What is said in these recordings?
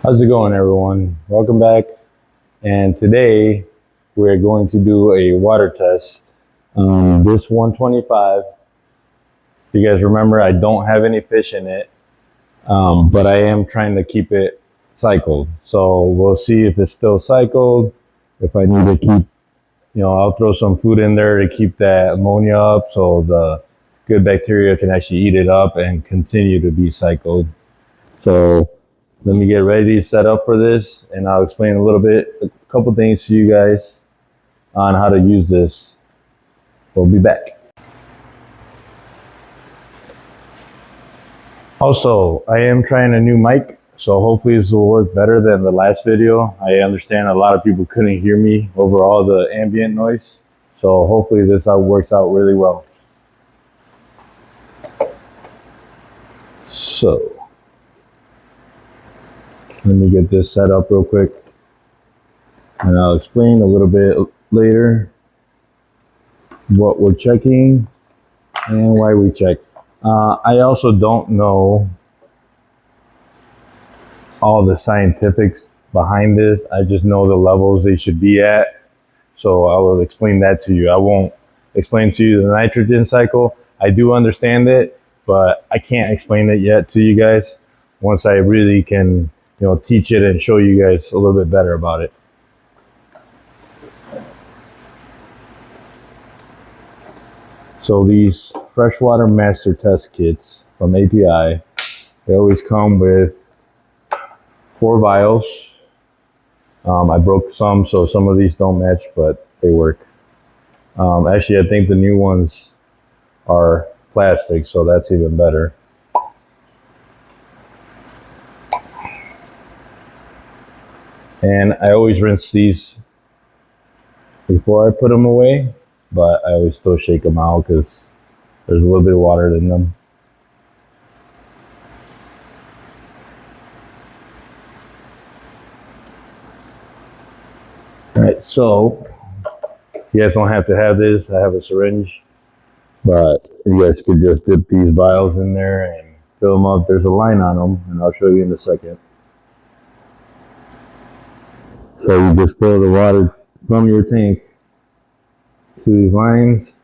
How's it going, everyone? Welcome back. And today we're going to do a water test. This 125, if you guys remember, I don't have any fish in it, but I am trying to keep it cycled. So we'll see if it's still cycled. If I need to keep, I'll throw some food in there to keep that ammonia up so the good bacteria can actually eat it up and continue to be cycled. So let me get ready to set up for this, and I'll explain a couple things to you guys on how to use this. We'll be back. Also, I am trying a new mic, so hopefully this will work better than the last video. I understand a lot of people couldn't hear me over all the ambient noise, so hopefully this works out really well. So let me get this set up real quick, and I'll explain a little bit later what we're checking and why we check. I also don't know all the scientifics behind this. I just know the levels they should be at. So I will explain that to you. I won't explain to you the nitrogen cycle. I do understand it, but I can't explain it yet to you guys. Once I really can teach it and show you guys a little bit better about it. So these freshwater master test kits from API, they always come with 4 vials. I broke some, so some of these don't match, but they work. Actually, I think the new ones are plastic, so that's even better. And I always rinse these before I put them away, but I always still shake them out because there's a little bit of water in them. All right, so you guys don't have to have this. I have a syringe, but you guys could just dip these vials in there and fill them up. There's a line on them, and I'll show you in a second. So you just fill the water from your tank to these lines.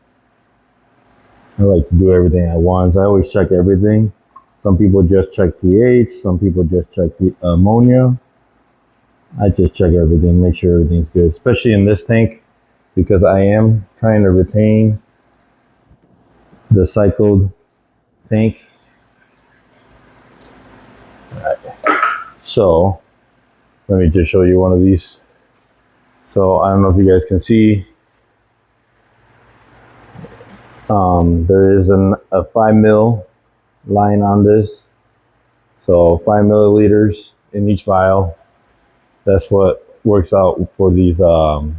I like to do everything at once. I always check everything. Some people just check pH. Some people just check the ammonia. I just check everything, make sure everything's good, especially in this tank, because I am trying to retain the cycled tank. All right. So let me just show you one of these. So I don't know if you guys can see. There is a 5 ml line on this. So 5 milliliters in each vial. That's what works out for these for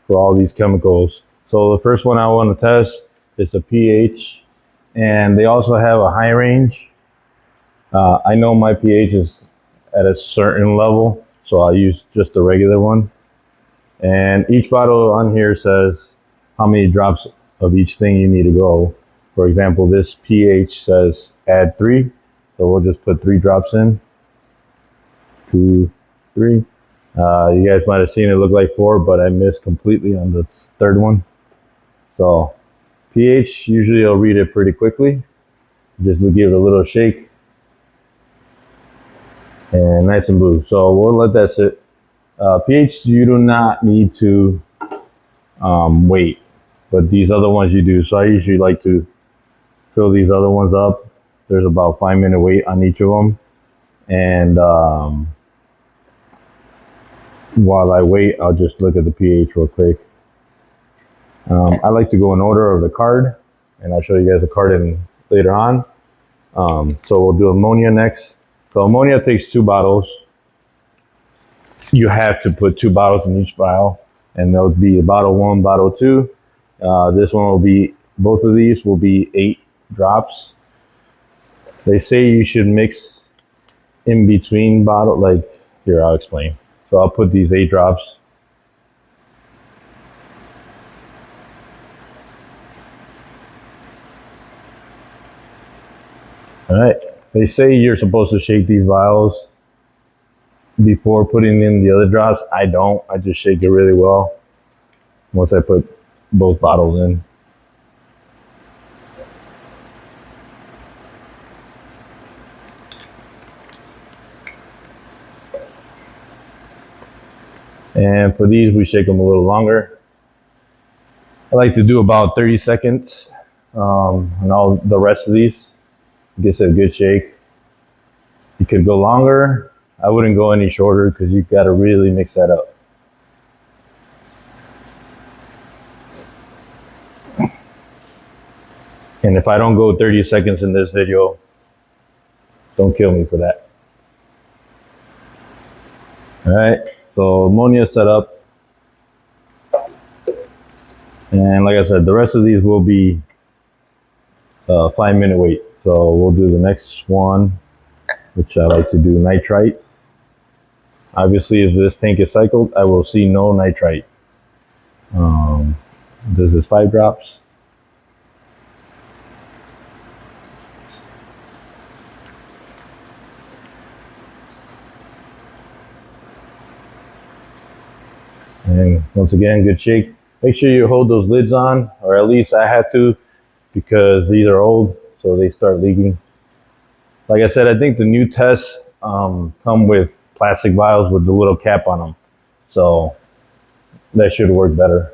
all these chemicals. So the first one I want to test is the pH, and they also have a high range. I know my pH is at a certain level, so I use just the regular one. And each bottle on here says how many drops of each thing you need to go. For example, this pH says add 3, so we'll just put 3 drops in. 2, 3. You guys might have seen it look like 4, but I missed completely on the third one. So pH, usually I'll read it pretty quickly. Just give it a little shake. And nice and blue. So we'll let that sit. pH, you do not need to wait, but these other ones you do. So I usually like to fill these other ones up. There's about 5-minute wait on each of them. And while I wait, I'll just look at the pH real quick. I like to go in order of the card, and I'll show you guys the card later on. So we'll do ammonia next. So ammonia takes 2 bottles. You have to put 2 bottles in each vial, and they'll be bottle 1, bottle 2. This one will be, both of these will be 8 drops. They say you should mix in between bottle, like here, I'll explain. So I'll put these 8 drops. All right. They say you're supposed to shake these vials before putting in the other drops. I don't. I just shake it really well once I put both bottles in. And for these, we shake them a little longer. I like to do about 30 seconds on all the rest of these. Gets a good shake. You could go longer. I wouldn't go any shorter because you've got to really mix that up. And if I don't go 30 seconds in this video, don't kill me for that. All right, so ammonia set up. And like I said, the rest of these will be 5-minute wait. So we'll do the next one, which I like to do nitrite. Obviously, if this tank is cycled, I will see no nitrite. This is 5 drops. And once again, good shake. Make sure you hold those lids on, or at least I have to, because these are old, so they start leaking. Like I said, I think the new tests come with plastic vials with the little cap on them. So that should work better.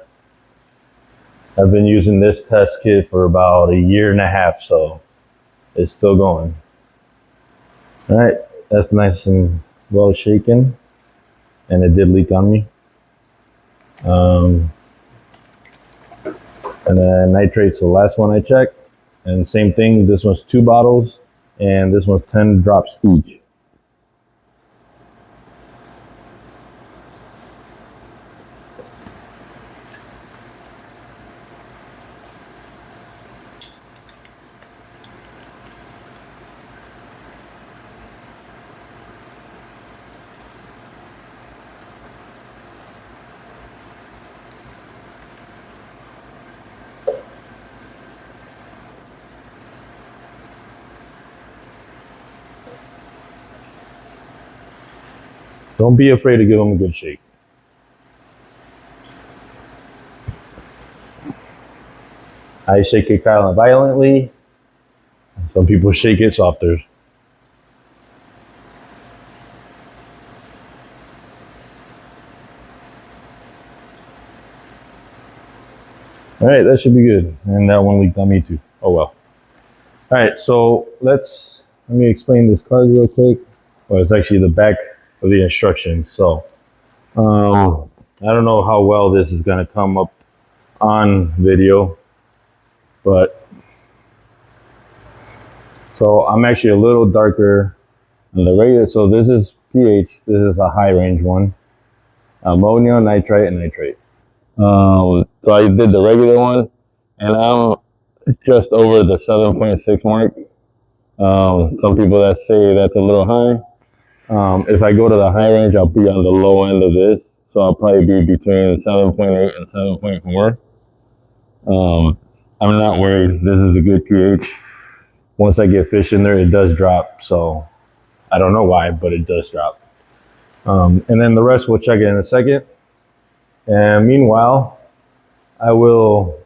I've been using this test kit for about 1.5 years, so it's still going. All right, that's nice and well shaken, and it did leak on me. And then nitrate's the last one I checked. And same thing, this one's 2 bottles, and this one's 10 drops each. Don't be afraid to give them a good shake. I shake it kind of violently. Some people shake it softer. All right, that should be good. And that one leaked on me too. Oh well. All right, so let me explain this card real quick. Well, it's actually the back of the instructions. So I don't know how well this is going to come up on video, but so I'm actually a little darker than the regular. So this is pH. This is a high range one. Ammonia, nitrite, and nitrate. So I did the regular one, and I'm just over the 7.6 mark. Some people that say that's a little high. If I go to the high range, I'll be on the low end of this. So I'll probably be between 7.8 and 7.4. I'm not worried. This is a good pH. Once I get fish in there, it does drop. So I don't know why, but it does drop. And then the rest, we'll check it in a second. And meanwhile, I will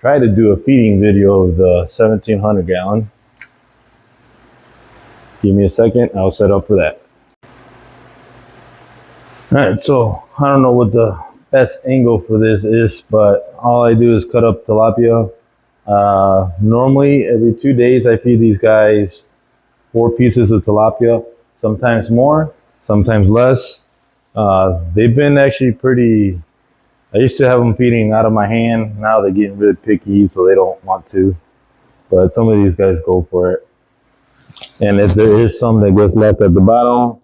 try to do a feeding video of the 1700 gallon. Give me a second, I'll set up for that. All right, so I don't know what the best angle for this is, but all I do is cut up tilapia. Normally every 2 days I feed these guys 4 pieces of tilapia, sometimes more, sometimes less. They've been actually pretty, I used to have them feeding out of my hand. Now they're getting really picky, so they don't want to. But some of these guys go for it. And if there is some that gets left at the bottom,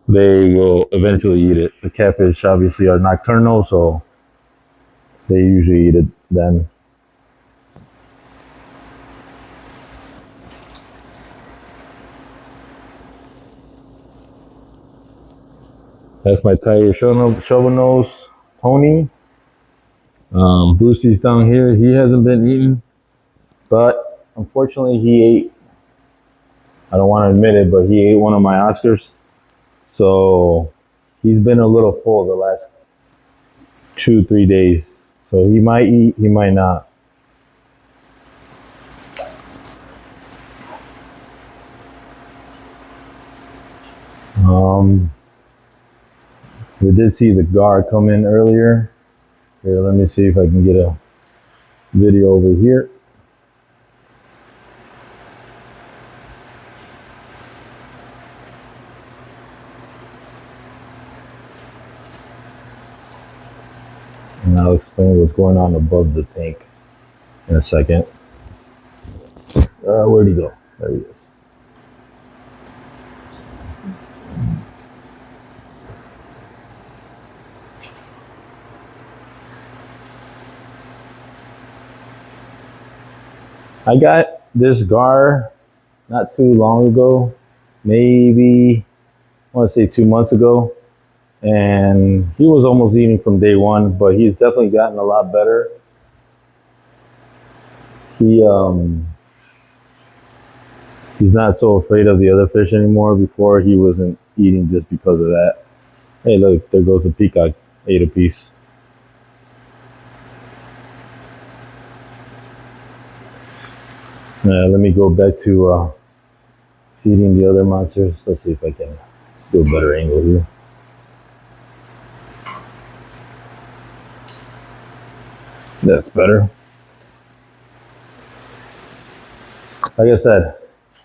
they will eventually eat it. The catfish obviously are nocturnal, so they usually eat it then. That's my tiger shovel nose pony. Brucey's down here. He hasn't been eating, but unfortunately he ate, I don't want to admit it, but he ate one of my Oscars. So he's been a little full the last 2, 3 days. So he might eat, he might not. We did see the gar come in earlier. Here, let me see if I can get a video over here. And I'll explain what's going on above the tank in a second. Where'd he go? There he is. I got this gar not too long ago, maybe I want to say 2 months ago, and he was almost eating from day one, but he's definitely gotten a lot better. He's not so afraid of the other fish anymore. Before he wasn't eating just because of that. Hey, look, there goes the peacock, ate a piece. Let me go back to feeding the other monsters. Let's see if I can do a better angle here. That's better. Like I said,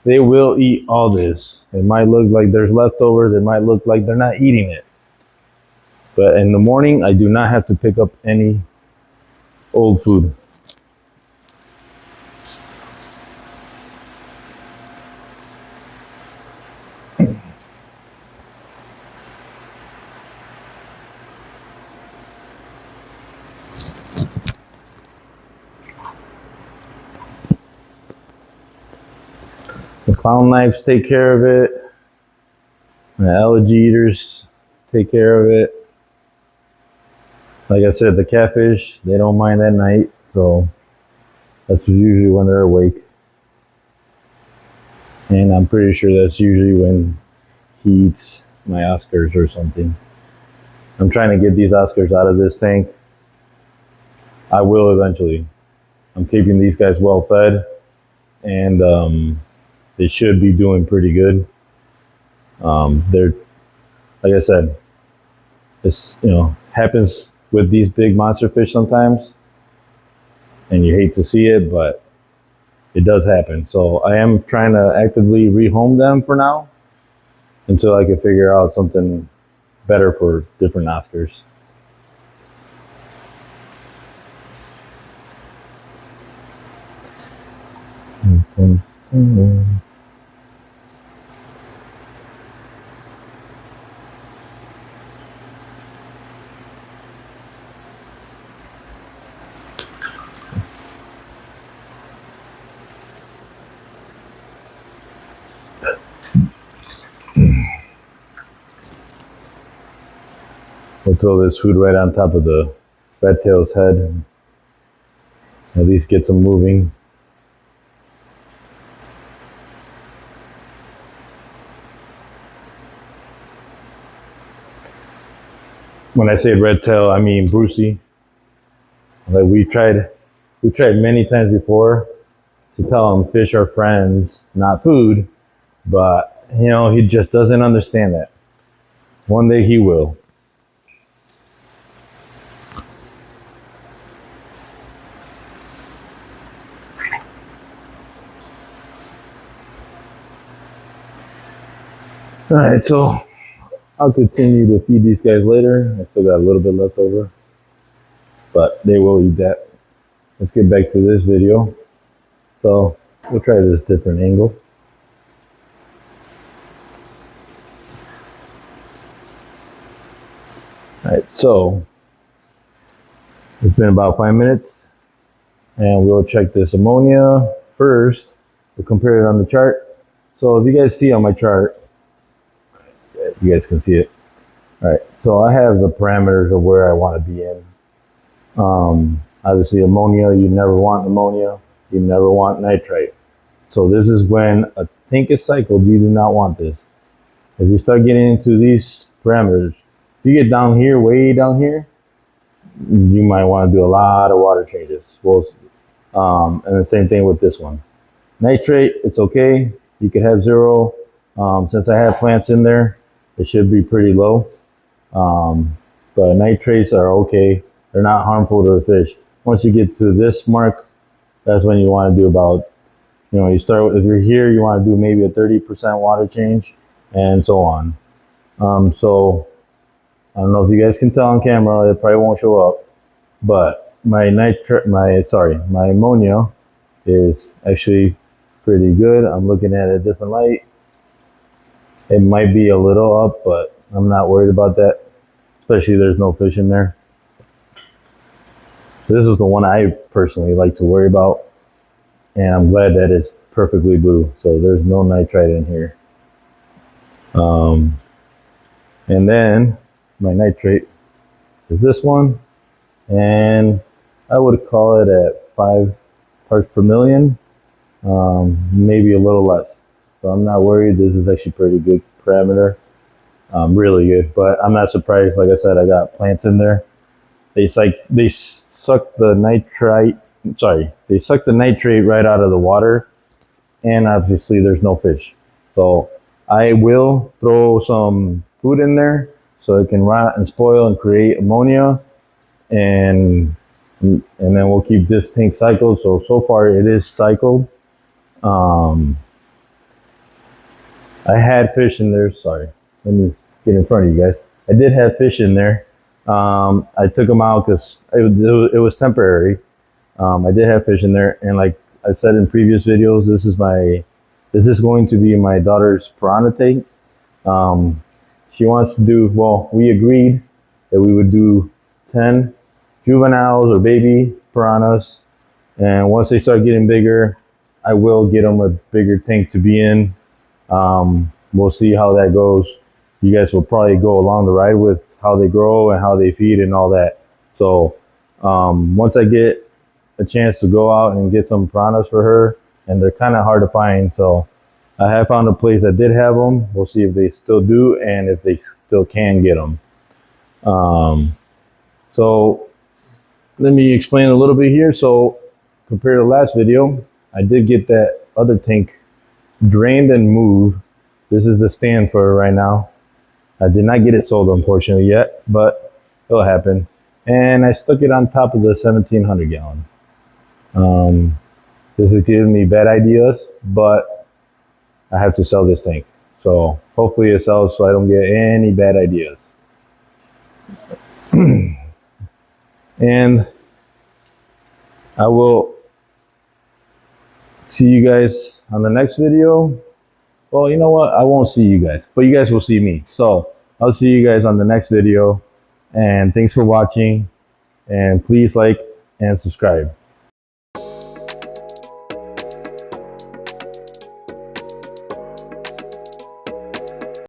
they will eat all this. It might look like there's leftovers. It might look like they're not eating it. But in the morning, I do not have to pick up any old food. The clown knives take care of it. The algae eaters take care of it. Like I said, the catfish, they don't mind at night, so that's usually when they're awake. And I'm pretty sure that's usually when he eats my Oscars or something. I'm trying to get these Oscars out of this tank. I will eventually. I'm keeping these guys well fed, and they should be doing pretty good. They're, like I said, it's, happens with these big monster fish sometimes, and you hate to see it, but it does happen. So I am trying to actively rehome them for now until I can figure out something better for different Oscars. We'll throw this food right on top of the red tail's head and at least get some moving. When I say red tail, I mean Brucey. Like we tried many times before to tell him fish are friends, not food, but he just doesn't understand that. One day he will. All right, so I'll continue to feed these guys later. I still got a little bit left over, but they will eat that. Let's get back to this video. So we'll try this different angle. All right, so it's been about 5 minutes, and we'll check this ammonia first. We'll compare it on the chart. So if you guys see on my chart, you guys can see it. All right, so I have the parameters of where I want to be in. Obviously, ammonia, you never want ammonia. You never want nitrite. So this is when a tank is cycled, you do not want this. If you start getting into these parameters, if you get down here, way down here, you might want to do a lot of water changes. Well, and the same thing with this one. Nitrate, it's okay. You could have 0. Since I have plants in there, it should be pretty low. But nitrates are okay. They're not harmful to the fish. Once you get to this mark, that's when you want to do about, you start, if you're here, you want to do maybe a 30% water change, and so on. So I don't know if you guys can tell on camera, it probably won't show up, but my ammonia is actually pretty good. I'm looking at a different light. It might be a little up, but I'm not worried about that, especially there's no fish in there. This is the one I personally like to worry about, and I'm glad that it's perfectly blue, so there's no nitrite in here. And then my nitrate is this one, and I would call it at 5 parts per million, maybe a little less. So I'm not worried. This is actually pretty good parameter, really good. But I'm not surprised. Like I said, I got plants in there. They suck the nitrate. They suck the nitrate right out of the water, and obviously there's no fish. So I will throw some food in there so it can rot and spoil and create ammonia, and then we'll keep this tank cycled. So far it is cycled. I had fish in there. Sorry, let me get in front of you guys. I did have fish in there. I took them out because it was temporary. I did have fish in there, and like I said in previous videos, this is going to be my daughter's piranha tank. She wants to do, well, we agreed that we would do 10 juveniles or baby piranhas, and once they start getting bigger, I will get them a bigger tank to be in. We'll see how that goes. You guys will probably go along the ride with how they grow and how they feed and all that. So once I get a chance to go out and get some piranhas for her, and they're kind of hard to find, so I have found a place that did have them. We'll see if they still do and if they still can get them. So let me explain a little bit here. So compared to the last video, I did get that other tank drained and moved. This is the stand for it right now. I did not get it sold, unfortunately, yet, but it'll happen. And I stuck it on top of the 1700 gallon. This is giving me bad ideas, but I have to sell this tank. So hopefully it sells so I don't get any bad ideas. And I will see you guys on the next video. Well, you know what? I won't see you guys, but you guys will see me. So I'll see you guys on the next video. And thanks for watching. And please like and subscribe.